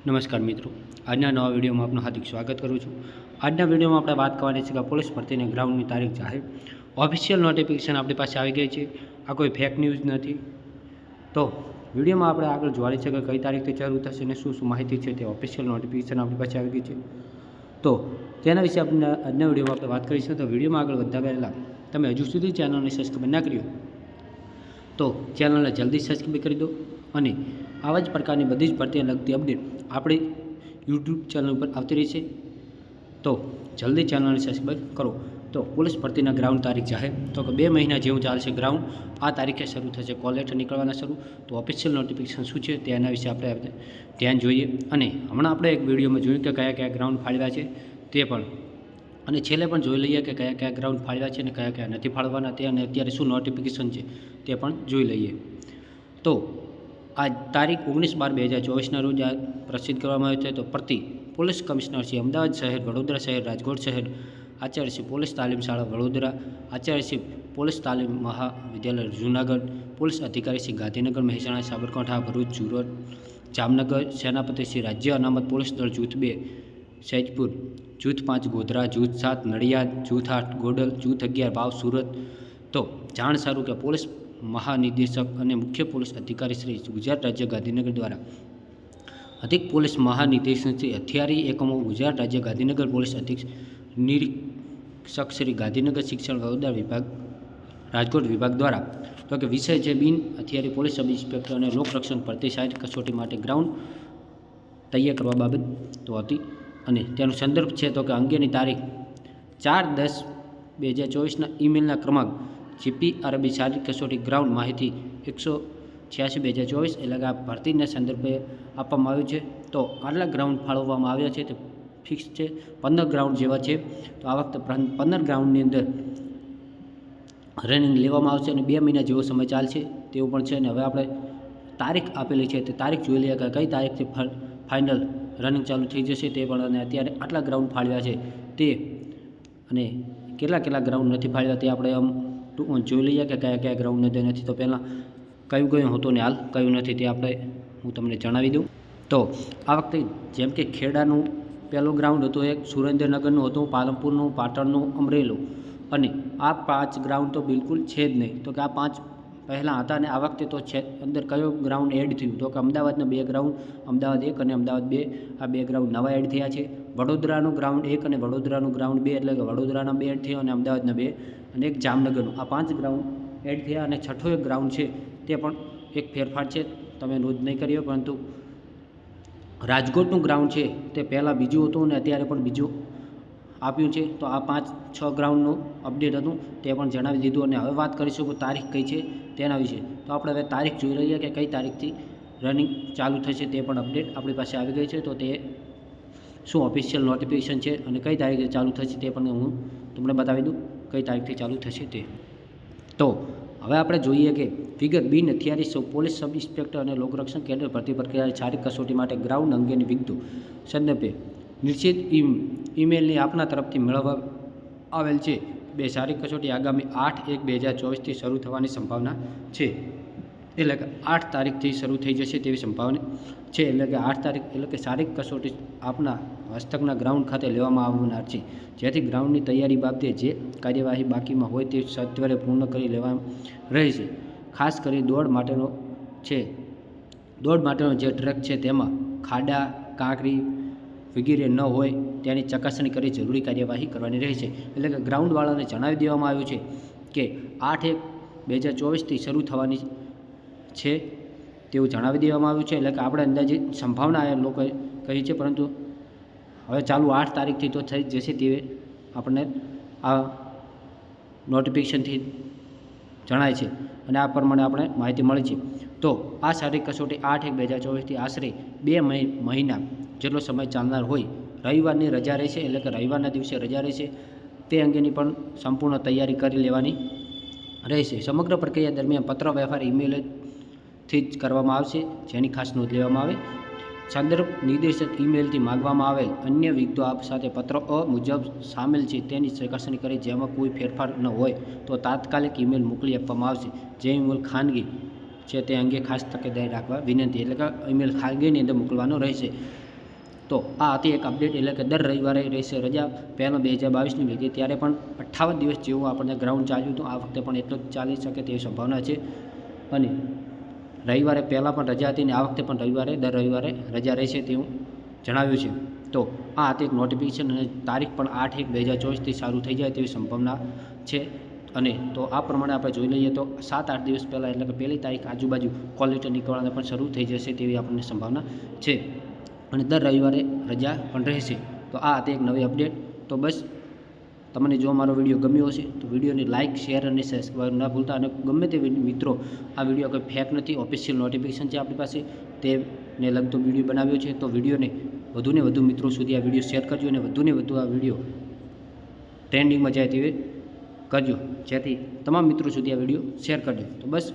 નમસ્કાર મિત્રો, આજના નવા વિડીયોમાં આપનું હાર્દિક સ્વાગત કરું છું। આજના વિડીયોમાં આપણે વાત કરવાની છે કે પોલીસ ભરતીની ગ્રાઉન્ડની તારીખ જાહેર ઓફિશિયલ નોટિફિકેશન આપણી પાસે આવી ગઈ છે। આ કોઈ ફેક ન્યૂઝ નથી। તો વિડીયોમાં આપણે આગળ જોવાની છે કે કઈ તારીખથી ચાલુ થશે અને શું શું માહિતી છે તે ઓફિશિયલ નોટિફિકેશન આપણી પાસે આવી ગઈ છે। તો તેના વિશે આપણે આજના વિડીયોમાં આપણે વાત કરીશું। તો વિડીયોમાં આગળ વધતા પહેલાં તમે હજુ સુધી ચેનલને સબસ્ક્રાઈબ ના કર્યું તો ચેનલને જલ્દી સબસ્ક્રાઈબ કરી દો અને આવા જ પ્રકારની બધી જ ભરતીને લગતી અપડેટ આપણી યુટ્યુબ ચેનલ ઉપર આવતી રહી છે। તો જલ્દી ચેનલને સબસ્ક્રાઈબ કરો। તો પોલીસ ભરતીના ગ્રાઉન્ડ તારીખ જાહેર તો કે 2 મહિના જેવું ચાલશે ગ્રાઉન્ડ। આ તારીખે શરૂ થશે કોલ લેટર નીકળવાના શરૂ। તો ઓફિશિયલ નોટિફિકેશન શું છે તેના વિશે આપણે ધ્યાન જોઈએ અને હમણાં આપણે એક વિડીયોમાં જોયું કે કયા કયા ગ્રાઉન્ડ ફાળવ્યા છે તે પણ અને છેલ્લે પણ જોઈ લઈએ કે કયા કયા ગ્રાઉન્ડ ફાળવ્યા છે અને કયા કયા નથી ફાળવાના તે અને અત્યારે શું નોટિફિકેશન છે તે પણ જોઈ લઈએ। તો આ તારીખ 19/12/2024ના રોજ આ પ્રસિદ્ધ કરવામાં આવી છે। તો ભરતી પોલીસ કમિશનર શ્રી અમદાવાદ શહેર, વડોદરા શહેર, રાજકોટ શહેર, આચાર્ય શ્રી પોલીસ તાલીમ શાળા વડોદરા, આચાર્ય શ્રી પોલીસ તાલીમ મહાવિદ્યાલય જૂનાગઢ, પોલીસ અધિકારી શ્રી ગાંધીનગર, મહેસાણા, સાબરકાંઠા, ભરૂચ, સુરત, જામનગર, સેનાપતિ શ્રી રાજ્ય અનામત પોલીસ દળ જૂથ 2 સૈદપુર, જૂથ 5 ગોધરા, જૂથ 7 નડિયાદ, જૂથ 8 ગોડલ, જૂથ 11 વાવ સુરત। તો જાણ સારું કે પોલીસ મહાનિદેશક અને મુખ્ય પોલીસ અધિકારી શ્રી ગુજરાત રાજ્ય ગાંધીનગર દ્વારા અધિક પોલીસ મહાનિદેશક શ્રી હથિયારી એકમો ગુજરાત રાજ્ય ગાંધીનગર પોલીસ અધિક્ષક નિરીક્ષક શ્રી ગાંધીનગર શિક્ષણ વડોદરા વિભાગ રાજકોટ વિભાગ દ્વારા તો કે વિષય છે બિન હથિયારી પોલીસ સબ ઇન્સ્પેક્ટર અને લોકરક્ષણ ભરતી શારીરિક કસોટી માટે ગ્રાઉન્ડ તૈયાર કરવા બાબત તો હતી અને તેનો સંદર્ભ છે તો કે અંગેની તારીખ 4/10/2024ના ઈમેલના ક્રમાંક જીપી આરબી શારીરિક કસોટી ગ્રાઉન્ડ માહિતી 186/2024 એટલે કે આ ભરતીના સંદર્ભે આપવામાં આવ્યું છે। તો આટલા ગ્રાઉન્ડ ફાળવવામાં આવ્યા છે તે ફિક્સ છે 15 ગ્રાઉન્ડ જેવા છે। તો આ વખતે 15 ગ્રાઉન્ડની અંદર રનિંગ લેવામાં આવશે અને 2 મહિના જેવો સમય ચાલશે તેવું પણ છે। અને હવે આપણે તારીખ આપેલી છે તે તારીખ જોઈ લઈએ કે કઈ તારીખથી ફાઇનલ રનિંગ ચાલુ થઈ જશે તે પણ અને અત્યારે આટલા ગ્રાઉન્ડ ફાળવ્યા છે તે અને કેટલા ગ્રાઉન્ડ નથી ફાળવ્યા તે આપણે જોઈ લઈએ કે કયા કયા ગ્રાઉન્ડ નથી। તો પહેલાં કયું હતું ને હાલ કયું નથી તે હું તમને જણાવી દઉં। તો આ વખતે જેમ કે ખેડાનું પહેલું ગ્રાઉન્ડ હતું, એક સુરેન્દ્રનગરનું હતું, પાલનપુરનું, પાટણનું, અમરેલું અને આ 5 ગ્રાઉન્ડ તો બિલકુલ છે જ નહીં। તો કે આ 5 પહેલાં હતા અને આ વખતે તો છે અંદર કયો ગ્રાઉન્ડ એડ થયું તો કે અમદાવાદના 2 ગ્રાઉન્ડ, અમદાવાદ 1 અને અમદાવાદ 2 આ 2 ગ્રાઉન્ડ નવા એડ થયા છે। વડોદરાનું ગ્રાઉન્ડ 1 અને વડોદરાનું ગ્રાઉન્ડ 2 એટલે કે વડોદરાના 2 એડ થયા અને અમદાવાદના 2 અને એક જામનગરનું આ 5 ગ્રાઉન્ડ એડ થયા અને છઠ્ઠો એક ગ્રાઉન્ડ છે તે પણ એક ફેરફાર છે, તમે નોંધ નહીં કર્યો પરંતુ રાજકોટનું ગ્રાઉન્ડ છે તે પહેલાં બીજું હતું અને અત્યારે પણ બીજું આપ્યું છે। તો આ 5-6 ગ્રાઉન્ડનું અપડેટ હતું તે પણ જણાવી દીધું અને હવે વાત કરીશું કે તારીખ કઈ છે તેના વિશે। તો આપણે હવે તારીખ જોઈ લઈએ કે કઈ તારીખથી રનિંગ ચાલુ થશે તે પણ અપડેટ આપણી પાસે આવી ગઈ છે। તો તે શું ઓફિશિયલ નોટિફિકેશન છે અને કઈ તારીખે ચાલુ થશે તે પણ હું તમને બતાવી દઉં કઈ તારીખથી ચાલુ થશે તે। તો હવે આપણે જોઈએ કે વિગત બિન હથિયારી પોલીસ સબ ઇન્સ્પેક્ટર અને લોકરક્ષણ કેડર ભરતી પ્રક્રિયા શારીરિક કસોટી માટે ગ્રાઉન્ડ અંગેની વિગતો સંદર્ભે નિશ્ચિત ઈમેલની આપના તરફથી મેળવવા આવેલ છે। 2 શારીરિક કસોટી આગામી 8/1/2024થી શરૂ થવાની સંભાવના છે, એટલે કે 8 તારીખથી શરૂ થઈ જશે તેવી સંભાવના છે। એટલે કે 8 તારીખ એટલે કે શારીરિક કસોટી આપના હસ્તકના ગ્રાઉન્ડ ખાતે લેવામાં આવનાર છે, જેથી ગ્રાઉન્ડની તૈયારી બાબતે જે કાર્યવાહી બાકીમાં હોય તે સત્વરે પૂર્ણ કરી લેવા રહેશે। ખાસ કરી દોડ માટેનો જે ટ્રેક છે તેમાં ખાડા, કાંકરી વગેરે ન હોય તેની ચકાસણી કરી જરૂરી કાર્યવાહી કરવાની રહેશે। એટલે કે ગ્રાઉન્ડવાળાને જણાવી દેવામાં આવ્યું છે કે 8/1/2024થી શરૂ થવાની છે તેવું જણાવી દેવામાં આવ્યું છે। એટલે કે આપણે અંદાજિત સંભાવના એ લોકોએ કહી છે, પરંતુ હવે ચાલુ 8 તારીખથી તો થઈ જશે તેવી આપણને આ નોટિફિકેશનથી જણાય છે અને આ પ્રમાણે આપણે માહિતી મળી છે। તો આ શારીરિક કસોટી 8/1/2024થી આશરે 2 મહિના જેટલો સમય ચાલનાર હોય, રવિવારની રજા રહેશે એટલે કે રવિવારના દિવસે રજા રહેશે તે અંગેની પણ સંપૂર્ણ તૈયારી કરી લેવાની રહેશે। સમગ્ર પ્રક્રિયા દરમિયાન પત્ર વ્યવહાર ઈમેલથી જ કરવામાં આવશે, જેની ખાસ નોંધ લેવામાં આવે। સંદર્ભ નિર્દેશક ઈમેલથી માગવામાં આવેલ અન્ય વિગતો આપ સાથે પત્ર મુજબ સામેલ છે તેની ચકાસણી કરી જેમાં કોઈ ફેરફાર ન હોય તો તાત્કાલિક ઈમેલ મોકલી આપવામાં આવશે। જે ઈમેલ ખાનગી છે તે અંગે ખાસ તકેદારી રાખવા વિનંતી, એટલે કે ઈમેલ ખાનગીની અંદર મોકલવાનો રહેશે। તો આ હતી એક અપડેટ, એટલે કે દર રવિવારે રહેશે રજા. પહેલાં 2022ની લીધી ત્યારે પણ 58 દિવસ જેવું આપણને ગ્રાઉન્ડ ચાલ્યું હતું. આ વખતે પણ એટલું જ ચાલી શકે તેવી સંભાવના છે. અને રવિવારે પહેલાં પણ રજા હતી અને આ વખતે પણ દર રવિવારે રજા રહેશે તેવું જણાવ્યું છે. તો આ હતી એક નોટિફિકેશન અને તારીખ પણ 8/1/2024થી ચાલુ થઈ જાય તેવી સંભાવના છે. અને તો આ પ્રમાણે આપણે જોઈ લઈએ તો 7-8 દિવસ પહેલાં, એટલે કે 1 તારીખ આજુબાજુ કોલ લેટર નીકળવાના પણ શરૂ થઈ જશે તેવી આપણને સંભાવના છે. અને દર રવિવારે રજા પણ રહેશે. તો આ હતી એક નવી અપડેટ. તો બસ તમને જો મારો વિડીયો ગમ્યો હશે તો વિડીયોને લાઇક, શેર અને સબસ્ક્રાઈબ ના ભૂલતા. અને ગમે તે મિત્રો, આ વિડીયો કોઈ ફેક નથી, ઓફિશિયલ નોટિફિકેશન છે આપણી પાસે, તેને લગતો વિડીયો બનાવ્યો છે. તો વિડીયોને વધુને વધુ મિત્રો સુધી આ વિડીયો શેર કરજો અને વધુને વધુ આ વિડીયો ટ્રેન્ડિંગમાં જાય તેવી કરજો, જેથી તમામ મિત્રો સુધી આ વિડીયો શેર કરજો. તો બસ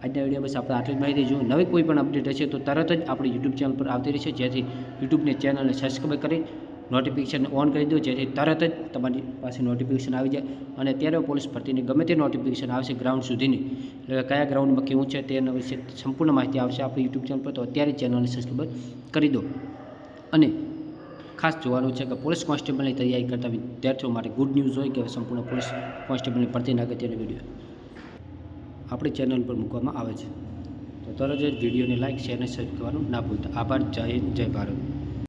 આજના વિડીયો બસ આપણે આટલી જ માહિતી. જો નવી કોઈ પણ અપડેટ હશે તો તરત જ આપણી યુટ્યુબ ચેનલ પર આવતી રહેશે, જેથી યુટ્યુબની ચેનલને સબસ્ક્રાઈબ કરી નોટિફિકેશન ઓન કરી દો, જેથી તરત જ તમારી પાસે નોટિફિકેશન આવી જાય. અને અત્યારે પોલીસ ભરતીની ગમે તે નોટિફિકેશન આવશે ગ્રાઉન્ડ સુધીની, એટલે કયા ગ્રાઉન્ડમાં કેવું છે તેના વિશે સંપૂર્ણ માહિતી આવશે આપણી યુટ્યુબ ચેનલ પર. તો અત્યારે ચેનલને સબસ્ક્રાઈબ કરી દો. અને ખાસ જોવાનું છે કે પોલીસ કોન્સ્ટેબલની તૈયારી કરતા વિદ્યાર્થીઓ માટે ગુડ ન્યૂઝ હોય કે સંપૂર્ણ પોલીસ કોન્સ્ટેબલની ભરતીના અગત્યનો વિડીયો આપણી ચેનલ પર મૂકવામાં આવે છે. તો તરત જ વિડીયોને લાઇક, શેર અને સબસ્ક્રાઈબ કરવાનું ના ભૂલતા. આભાર. જય હિન્દ, જય ભારત.